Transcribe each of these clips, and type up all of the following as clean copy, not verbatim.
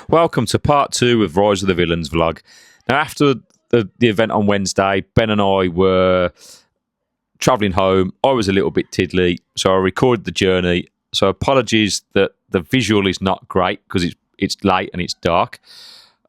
Welcome to part 2 of Rise of the Villans vlog. Now, after the event on Wednesday, Ben and I were travelling home. I was a little bit tiddly, so I recorded the journey. So apologies that the visual is not great because it's late and it's dark.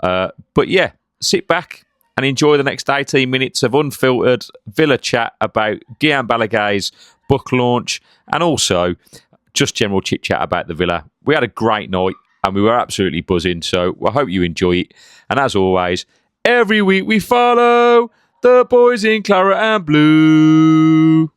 But yeah, sit back and enjoy the next 18 minutes of unfiltered Villa chat about Guillaume Balagay's book launch and also just general chit-chat about the Villa. We had a great night and we were absolutely buzzing, so I hope you enjoy it. And as always, every week we follow the boys in Claret and Blue.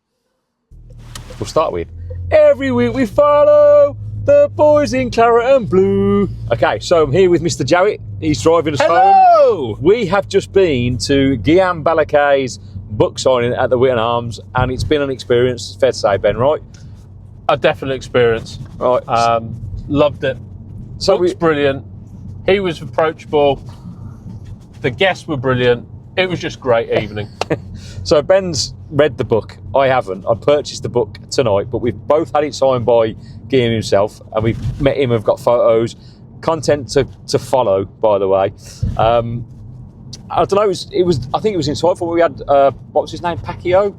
We'll start with, every week we follow the boys in Claret and Blue. Okay, so I'm here with Mr. Jowett. He's driving us home. We have just been to Guillaume Balagay's book signing at the Witton Arms, and it's been an experience. It's fair to say, Ben, right? A definite experience. Right. Loved it. So Book's brilliant. He was approachable. The guests were brilliant. It was just a great evening. So Ben's read the book. I haven't. I purchased the book tonight, but we've both had it signed by Guillaume himself, and we've met him. We've got photos, content to follow. By the way, I don't know. I think it was insightful. We had what was his name? Paco.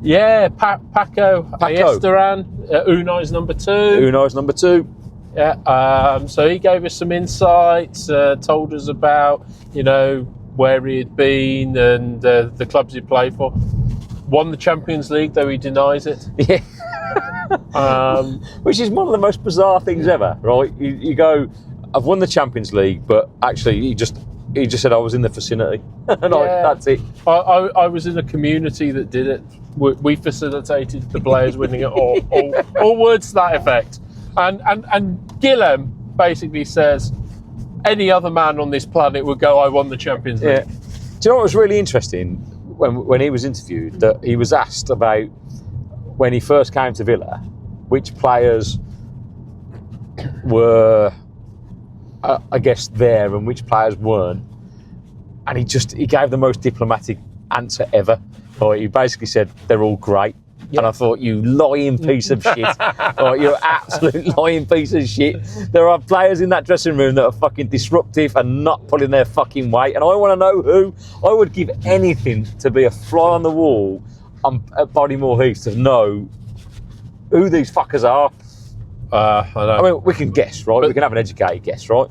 Yeah, Paco. Esteran. Unai's number 2. Unai's number 2. Yeah. So he gave us some insights. Told us about where he had been and the clubs he played for. Won the Champions League, though he denies it. Yeah. Which is one of the most bizarre things ever, right? You go, I've won the Champions League, but actually he just said I was in the vicinity. And that's it. I was in a community that did it. We facilitated the players winning it all words to that effect. And Guillaume basically says any other man on this planet would go, I won the Champions League. Yeah. Do you know what was really interesting when he was interviewed? That he was asked about when he first came to Villa, which players were, I guess, there and which players weren't. And he gave the most diplomatic answer ever. He basically said, they're all great. Yep. And I thought, you lying piece of shit. You're an absolute lying piece of shit. There are players in that dressing room that are fucking disruptive and not pulling their fucking weight. And I want to know who. I would give anything to be a fly on the wall at Bodymore Heath to know who these fuckers are. I mean, we can guess, right? We can have an educated guess, right?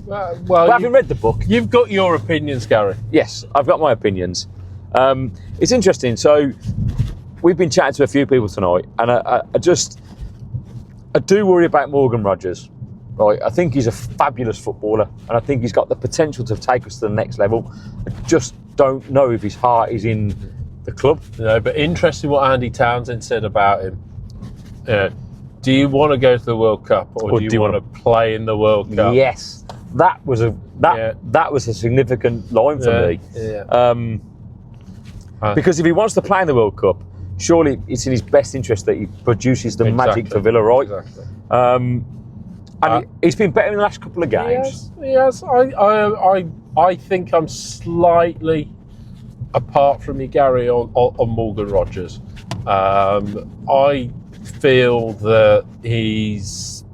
Well, having read the book, you've got your opinions, Gary. Yes, I've got my opinions. It's interesting. So we've been chatting to a few people tonight, and I do worry about Morgan Rogers. Right, I think he's a fabulous footballer, and I think he's got the potential to take us to the next level. I just don't know if his heart is in the club. No, but interesting what Andy Townsend said about him. Do you want to go to the World Cup, or do you want to play in the World Cup? Yes, that was a significant line for me. Yeah. Because if he wants to play in the World Cup, surely it's in his best interest that he produces the magic for Villa, right? Exactly. And he's been better in the last couple of games. Yes. I think I'm slightly apart from you, Gary, on Morgan Rogers. I feel that he's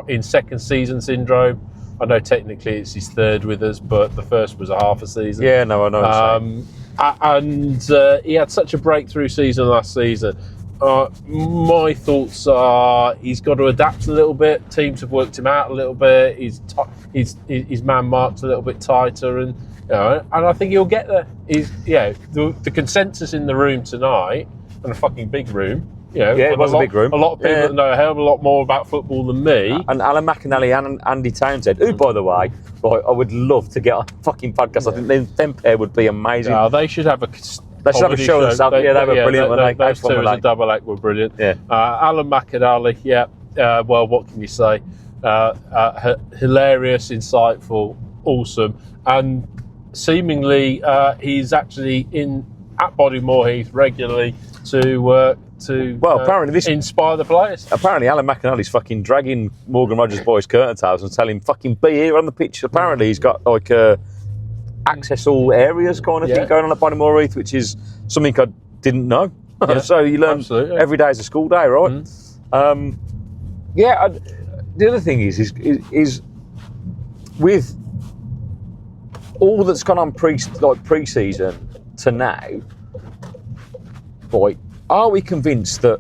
in second season syndrome. I know technically it's his third with us, but the first was a half a season. Yeah, no, I know. And he had such a breakthrough season last season. My thoughts are he's got to adapt a little bit. Teams have worked him out a little bit. His man mark's a little bit tighter, and I think he'll get there. The consensus in the room tonight, and a fucking big room. It was a big room. A lot of people that know a hell of a lot more about football than me. And Alan McInally and Andy Townsend, who, by the way, I would love to get on a fucking podcast. I think them pair would be amazing. Yeah, they should have a show themselves. They were brilliant. Those two as a double act were brilliant. Yeah. Alan McInally, well, what can you say? Hilarious, insightful, awesome. And seemingly he's actually at Bodymore Heath regularly to apparently inspire the players. Apparently Alan McInally's fucking dragging Morgan Rogers' boys' curtain towels and telling him fucking be here on the pitch. Apparently he's got like access all areas kind of thing going on at Bodymore Heath, which is something I didn't know. Yeah, so you learn every day is a school day, right? Mm. The other thing is with all that's gone on pre-season to now, boy, are we convinced that?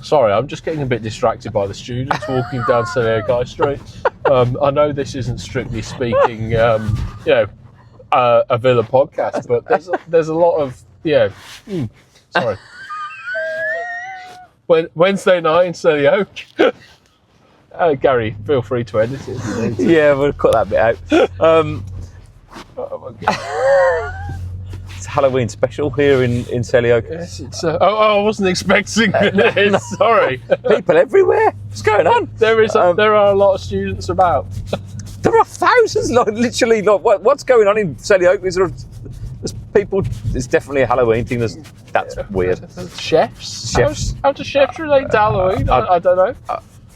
Sorry, I'm just getting a bit distracted by the students walking down Selhurst High Street. I know this isn't strictly speaking, a Villa podcast, but there's a lot of sorry. Wednesday night in Selhurst. Gary, feel free to edit it if you need to. Yeah, we'll cut that bit out. Oh my God. It's a Halloween special here in Selhurst. Yes, it's, I wasn't expecting this. No. Sorry. People everywhere. What's going on? There are a lot of students about. There are thousands. Literally, what's going on in Selhurst? There's people. It's definitely a Halloween thing. That's weird. Chefs. Chefs. How do chefs relate to Halloween? I don't know.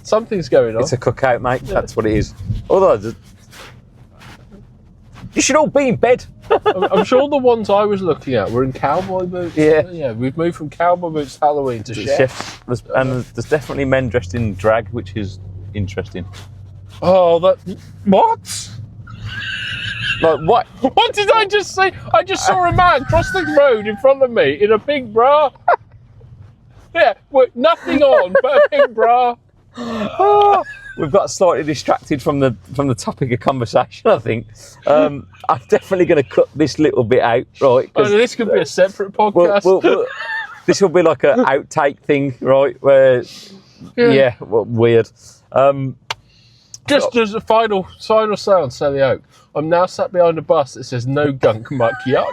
Something's going on. It's a cookout, mate. That's what it is. Although, you should all be in bed. I'm sure the ones I was looking at were in cowboy boots. Yeah. We've moved from cowboy boots Halloween to chefs. There's definitely men dressed in drag, which is interesting. Oh, what? Like what? What did I just say? I just saw a man cross the road in front of me in a pink bra. Yeah, with nothing on but a pink bra. We've got slightly distracted from the topic of conversation, I think. I'm definitely going to cut this little bit out, right? This could be a separate podcast. This will be like an outtake thing, right? Where, weird. Just as a final sound, Selhurst. I'm now sat behind a bus that says "No gunk, muck, yuck."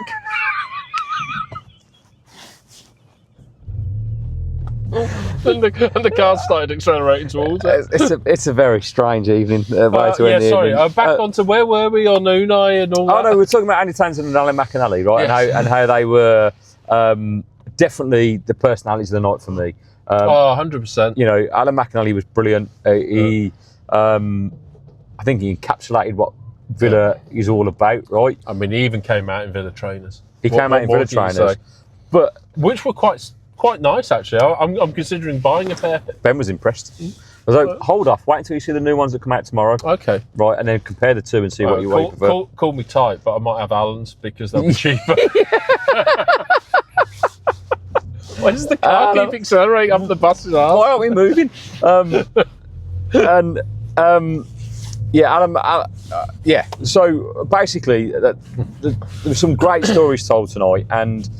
and the car started accelerating towards it. It's a very strange evening. Way to end the sorry. evening. Back onto where were we on Unai and all that? Oh no, we're talking about Andy Townsend and Alan McInally, right? Yes. And how they were definitely the personalities of the night for me. 100%. You know, Alan McInally was brilliant. I think he encapsulated what Villa is all about, right? I mean, he even came out in Villa trainers. He came out in Villa trainers, but which were quite nice actually. I'm considering buying a pair. Ben was impressed. I was like, hold off, wait until you see the new ones that come out tomorrow. Okay. Right, and then compare the two and see what you want. Call me tight, but I might have Allen's because they'll be cheaper. Why does the car keep accelerating up the bus? Why aren't we moving? So basically, there were some great stories told tonight, and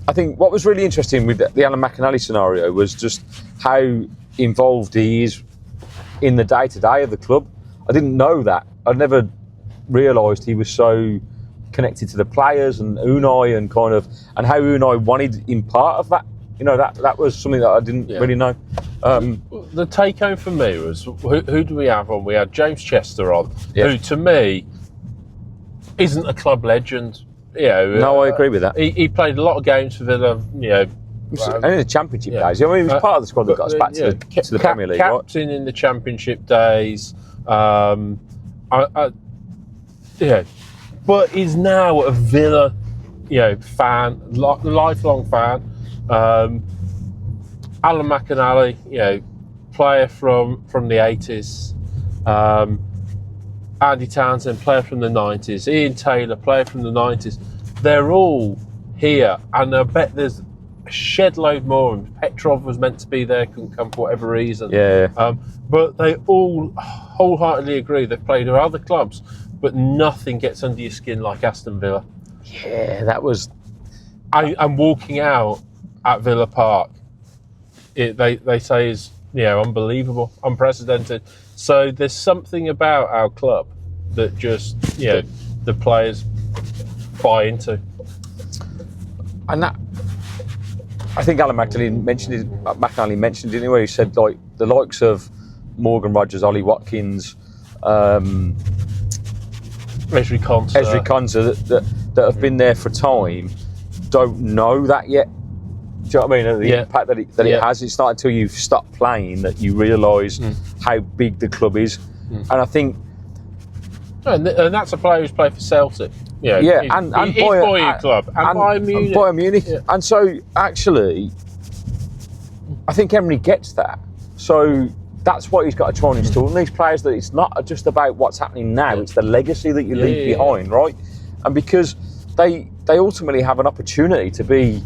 I think what was really interesting with the Alan McInally scenario was just how involved he is in the day-to-day of the club. I didn't know that. I'd never realised he was so connected to the players and Unai and how Unai wanted in part of that. You know, that was something that I didn't really know. The take home for me was, who do we have on? We had James Chester on, who to me isn't a club legend. You know, no, I agree with that. He played a lot of games for Villa. You know, only the Championship days. I mean, he was part of the squad that got us back to the Premier League. Captain in the Championship days. But he's now a Villa, fan, lifelong fan. Alan McInally, player from the 80s. Andy Townsend, player from the 90s. Ian Taylor, player from the 90s. They're all here, and I bet there's a shed load more. Petrov was meant to be there, couldn't come for whatever reason. But they all wholeheartedly agree they've played at other clubs, but nothing gets under your skin like Aston Villa. Yeah, that was... I'm walking out at Villa Park. They say is unbelievable, unprecedented. So there's something about our club that just the players buy into. And that, I think Alan McInally mentioned it anyway. He said like the likes of Morgan Rogers, Ollie Watkins, Esri Konsa that have been there for time don't know that yet. Do you know what I mean? The impact that it has. It's not until you've stopped playing that you realise how big the club is. And I think... And that's a player who's played for Celtic. He's Bayern club. And Bayern Munich. Yeah. And so, actually, I think Emery gets that. So that's what he's got to try and instill in these players, that it's not just about what's happening now, it's the legacy that you leave behind, right? And because they ultimately have an opportunity to be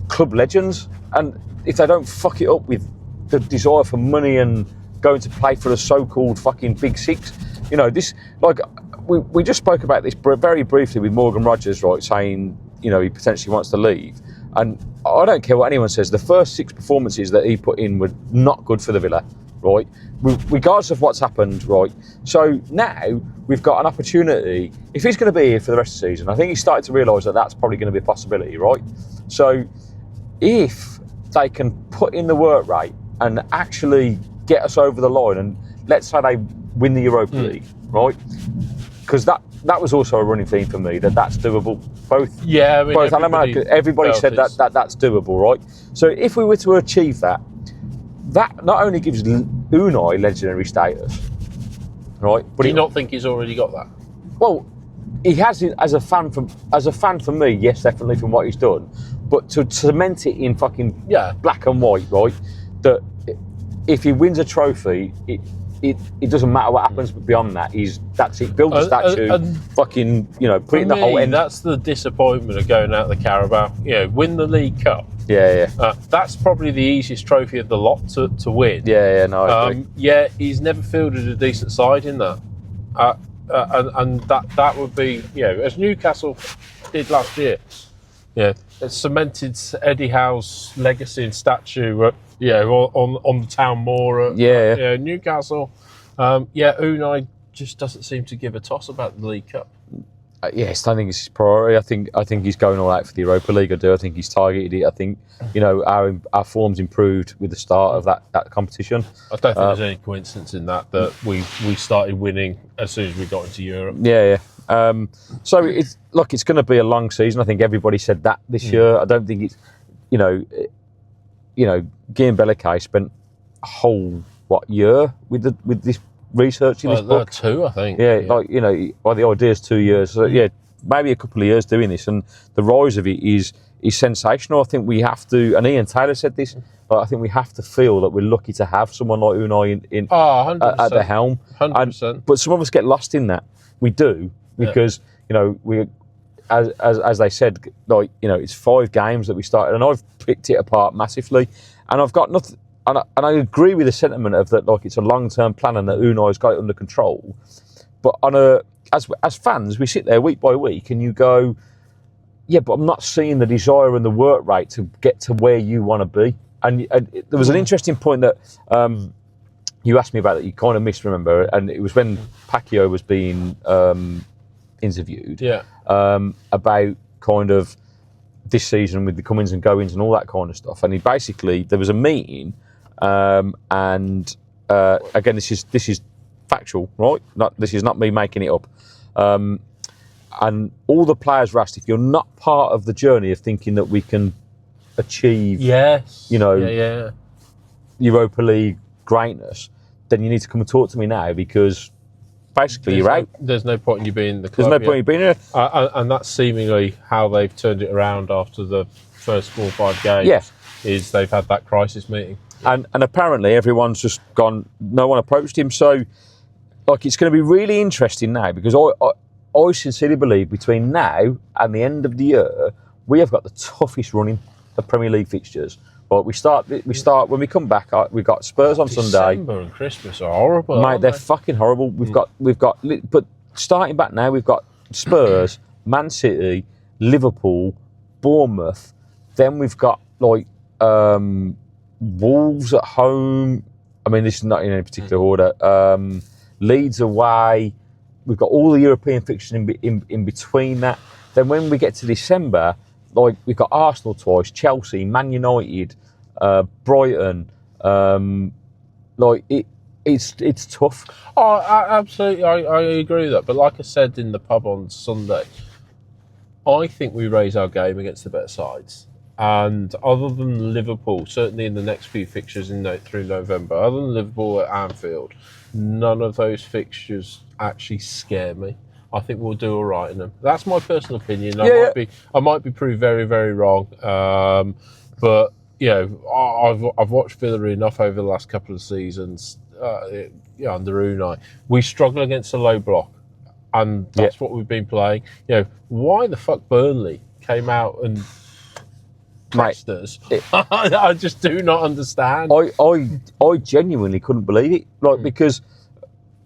club legends, and if they don't fuck it up with the desire for money and going to play for the so-called fucking Big Six, you know, this, like, we just spoke about this very briefly with Morgan Rogers, right, saying, you know, he potentially wants to leave. And I don't care what anyone says, the first 6 performances that he put in were not good for the Villa, right? Regardless of what's happened, right? So now we've got an opportunity. If he's going to be here for the rest of the season, I think he's starting to realise that that's probably going to be a possibility, right? So if they can put in the work rate and actually get us over the line, and let's say they win the Europa League, right? Because that was also a running theme for me, that's doable. Both, yeah, I mean, everybody said that's doable, right? So if we were to achieve that, that not only gives Unai legendary status, right? But do you not think he's already got that? Well, he has it as a fan for me, yes, definitely from what he's done. But to cement it in fucking black and white, right? That if he wins a trophy, it doesn't matter what happens beyond that. That's it. Build a statue, fucking, you know, put it in the whole end. That's the disappointment of going out of the Carabao. You know, win the League Cup. Yeah. That's probably the easiest trophy of the lot to win. Yeah, no, I agree. Yeah, he's never fielded a decent side in that. And that would be, you know, as Newcastle did last year. Yeah, it cemented Eddie Howe's legacy and statue, on the town moor. Newcastle. Unai just doesn't seem to give a toss about the League Cup. Yes, I think it's his priority. I think he's going all out for the Europa League. I do. I think he's targeted it. I think, you know, our form's improved with the start of that competition. I don't think there's any coincidence in that we started winning as soon as we got into Europe. Yeah. So it's going to be a long season. I think everybody said that this year. I don't think it's, you know, Guillaume Belliquet spent a whole year with this researching this book. 2, I think. Yeah, like, you know, the idea is 2 years. So maybe a couple of years doing this, and the rise of it is sensational. I think we have to, and Ian Taylor said this, but I think we have to feel that we're lucky to have someone like Unai at the helm. 100%. But some of us get lost in that. We do, because you know, we, as they said, like, you know, it's 5 games that we started, and I've picked it apart massively, and I've got nothing. And I agree with the sentiment of that, like, it's a long-term plan and that Unai's got it under control. But as fans, we sit there week by week and you go, yeah, but I'm not seeing the desire and the work rate to get to where you want to be. And there was an interesting point that you asked me about that you kind of misremember, and it was when Pacquiao was being interviewed about kind of this season with the comings and goings and all that kind of stuff. And there was a meeting. Again, this is factual, right? This is not me making it up. And all the players were asked, if you're not part of the journey of thinking that we can achieve, Europa League greatness, then you need to come and talk to me now, because basically you're out. There's no point in you being in the club. There's no point in you being here. And that's seemingly how they've turned it around after the first 4 or 5 games. Yeah. Is they've had that crisis meeting. And apparently everyone's just gone, no one approached him. So, like, it's going to be really interesting now, because I sincerely believe between now and the end of the year, we have got the toughest running of Premier League fixtures. But we start when we come back. We've got Spurs on Sunday. December and Christmas are horrible, mate. They're fucking horrible. We've got, but starting back now, we've got Spurs, Man City, Liverpool, Bournemouth. Then we've got Wolves at home. I mean, this is not in any particular order. Leeds away. We've got all the European fixtures in between that. Then when we get to December, like, we've got Arsenal twice, Chelsea, Man United, Brighton. It's tough. Oh, absolutely, I agree with that. But like I said in the pub on Sunday, I think we raise our game against the better sides. And other than Liverpool, certainly in the next few fixtures through November, other than Liverpool at Anfield, none of those fixtures actually scare me. I think we'll do all right in them. That's my personal opinion. I might be proved very, very wrong. But you know, I've watched Villa enough over the last couple of seasons. under Unai, we struggle against a low block, and that's what we've been playing. Why the fuck Burnley came out and pressed us? I just do not understand. I genuinely couldn't believe it, because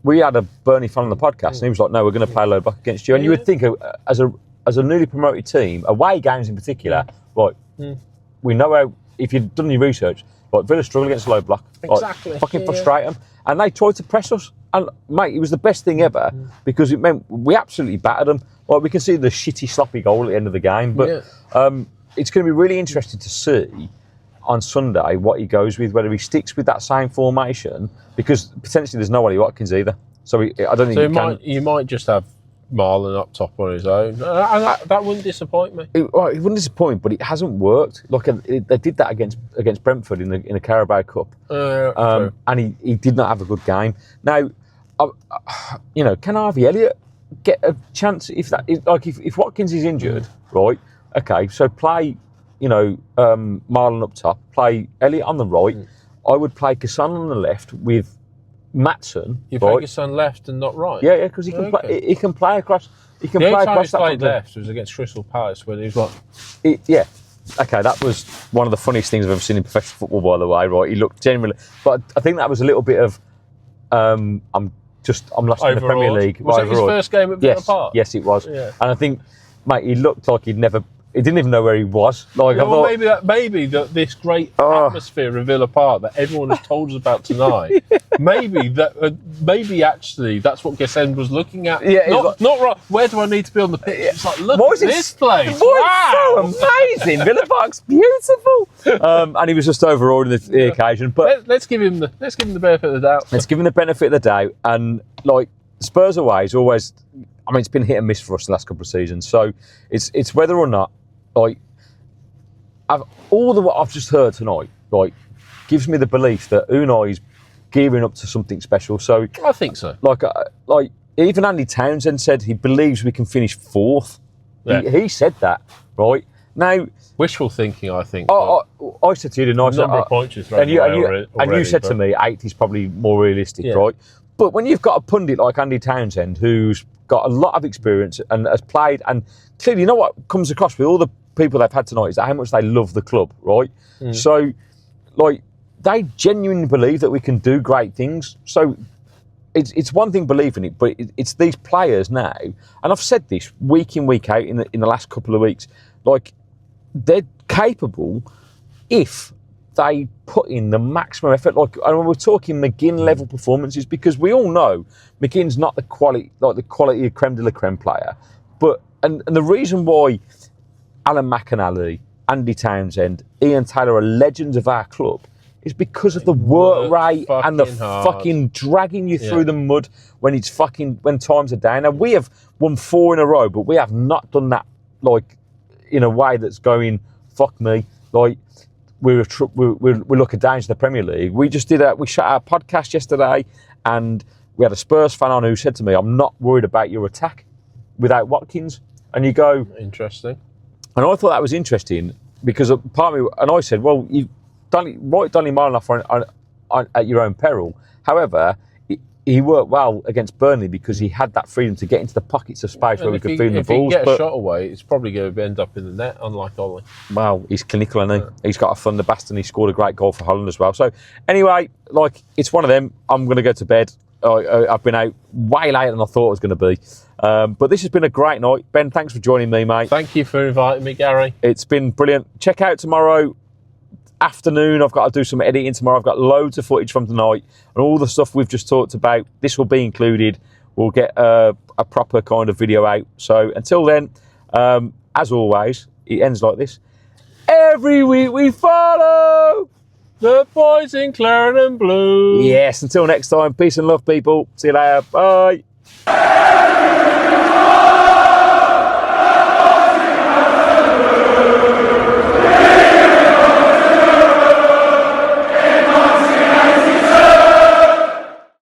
we had a Burnley fan on the podcast, and he was like, "No, we're going to play low block against you." And you would think, as a newly promoted team, away games in particular, we know how. If you've done your research, Villa struggle against low block, exactly, fucking frustrate them, and they tried to press us. And mate, it was the best thing ever because it meant we absolutely battered them. We can see the shitty, sloppy goal at the end of the game, but it's going to be really interesting to see on Sunday what he goes with, whether he sticks with that same formation, because potentially there's no Ollie Watkins either. So I don't think you might just have Marlon up top on his own. That wouldn't disappoint me. It wouldn't disappoint, but it hasn't worked. They did that against Brentford in the Carabao Cup, and he did not have a good game. Now, can Harvey Elliott get a chance if Watkins is injured, right? Okay, so play, Marlon up top, play Elliott on the right. I would play Kassan on the left with Matson. You play Kassan left and not right? Yeah, because he can play. He can play across. He can play across that. The only time he played left was against Crystal Palace when he was like. Okay, that was one of the funniest things I've ever seen in professional football, by the way. Right, he looked genuinely, but I think that was a little bit of. I'm lost in the Premier League. Was it his first game at Villa Park? Yes, it was. Yeah. And I think, mate, he looked like he didn't even know where he was. Maybe this great atmosphere of Villa Park that everyone has told us about tonight. Maybe actually that's what Gesend was looking at. Yeah, not right. Where do I need to be on the pitch? It's like, look at this place. Wow, it's so amazing. Villa Park's beautiful. And he was just overawed in the occasion. But let's give him the benefit of the doubt. Let's give him the benefit of the doubt. And Spurs away is always. I mean, it's been hit and miss for us the last couple of seasons. So it's whether or not. What I've just heard tonight, gives me the belief that Unai is gearing up to something special. So I think so. Even Andy Townsend said he believes we can finish fourth. Yeah. He said that, right? Now, wishful thinking, I think. I said to you tonight, and you said to me, 8 is probably more realistic, right? But when you've got a pundit like Andy Townsend, who's got a lot of experience and has played, and clearly, you know what comes across with all the people they've had tonight is how much they love the club, right? So, they genuinely believe that we can do great things. So, it's one thing believing it, but it's these players now, and I've said this week in, week out in the last couple of weeks, they're capable if they put in the maximum effort. And we're talking McGinn level performances, because we all know McGinn's not the quality of creme de la creme player. But and the reason why Alan McInally, Andy Townsend, Ian Taylor are legends of our club is because of the work rate and the fucking dragging you through the mud when times are down. Now, we have won 4 in a row, but we have not done that in a way that's going, fuck me. We're looking down to the Premier League. We just we shot our podcast yesterday, and we had a Spurs fan on who said to me, "I'm not worried about your attack without Watkins." And you go, interesting. And I thought that was interesting because part of me, and I said, well, you've write Donny Marlon off at your own peril. However, he worked well against Burnley because he had that freedom to get into the pockets of space where we could feed him the balls. If he gets a shot away, it's probably going to end up in the net, unlike Ollie. Well, he's clinical, isn't he? He's got a thunderburst, and he scored a great goal for Holland as well. So, anyway, it's one of them. I'm going to go to bed. I've been out way later than I thought it was going to be. But this has been a great night. Ben, thanks for joining me, mate. Thank you for inviting me, Gary. It's been brilliant. Check out tomorrow afternoon. I've got to do some editing tomorrow. I've got loads of footage from tonight and all the stuff we've just talked about. This will be included. We'll get a proper kind of video out. So until then, as always, it ends like this. Every week we follow the boys in claret and blue. Yes, until next time, peace and love, people. See you later. Bye.